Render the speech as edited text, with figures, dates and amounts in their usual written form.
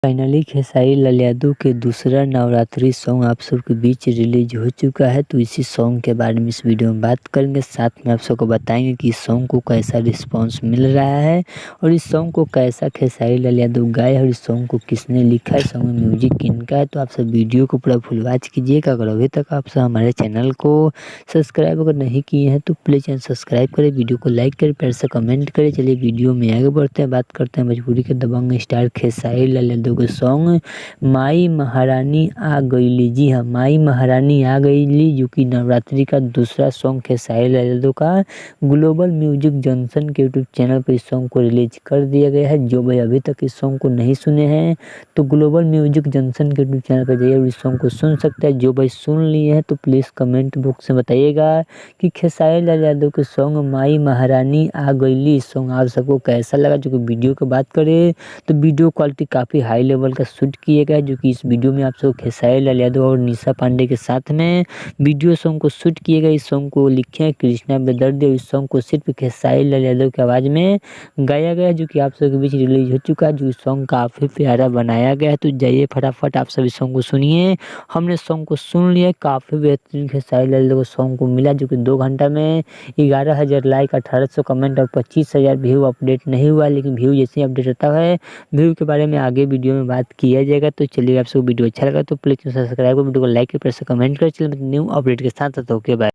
Finally Khesari Lal Yadav के दूसरा Navratri song आप सबके बीच रिलीज हो चुका है। तो इसी सॉन्ग के बारे में इस वीडियो में बात करेंगे, साथ में आप सबको बताएंगे कि इस सॉन्ग को कैसा रिस्पांस मिल रहा है और इस सॉन्ग को कैसा खेसारी लाल यादव गाए और इस सॉन्ग को किसने लिखा है, सॉन्ग में म्यूजिक किनका है। तो आप सब वीडियो को पूरा फुल वॉच कीजिएगा। अगर अभी तक आप सब हमारे चैनल को सब्सक्राइब अगर नहीं किए हैं तो प्लीज़ चैनल सब्सक्राइब करें, वीडियो को लाइक करें, प्यार से कमेंट करें। चलिए वीडियो में आगे बढ़ते हैं, बात करते हैं भोजपुरी के दबंग स्टार खेसारी लाल यादव के सॉन्ग माई महारानी आ गईली। जी हाँ, माई महारानी आ गईली जो कि नवरात्रि का दूसरा सॉन्ग खेसारी लाल यादव का ग्लोबल म्यूजिक जंक्शन के यूट्यूब चैनल पर इस सॉन्ग को रिलीज कर दिया गया है। जो भाई अभी तक इस सॉन्ग को नहीं सुने हैं तो ग्लोबल म्यूजिक जंक्शन के यूट्यूब चैनल पर जाइए और इस सॉन्ग को सुन सकते हैं। जो भाई सुन लिए हैं तो प्लीज़ कमेंट बॉक्स में बताइएगा कि खेसारी लाल यादव के सॉन्ग माई महारानी आ गईली सॉन्ग आप सबको कैसा लगा। जो कि वीडियो की बात करें तो वीडियो क्वालिटी काफ़ी हाई लेवल का शूट किया गया है, जो कि इस वीडियो में आप सब खेसारी लाल यादव और निशा पांडे के साथ में वीडियो सॉन्ग को शूट किए गए। इस सॉन्ग को लिखे हैं कृष्णा बेदर्दी और इस सॉन्ग को सिर्फ खेसारी लाल यादव की आवाज़ में गाया गया, जो कि आप सबके बीच रिलीज हो चुका है। जो इस सॉन्ग काफ़ी प्यारा बनाया गया है। तो जाइए फटाफट आप सभी सॉन्ग को सुनिए। हमने सॉन्ग को सुन लिया, काफ़ी बेहतरीन खेसारी लाल यादव को सॉन्ग को मिला, जो कि 2 घंटा में 11,000 लाइक, 1800 कमेंट और 25,000 व्यू अपडेट नहीं हुआ। लेकिन व्यू जैसे ही अपडेट होता है व्यू के बारे में आगे वीडियो में बात किया जाएगा। तो चलिए आप सबको वीडियो अच्छा लगा तो प्लीज़ सब्सक्राइब कर, वीडियो को लाइक कर, प्रेस कमेंट कर। चलिए न्यू अपडेट के साथ ओके बाय।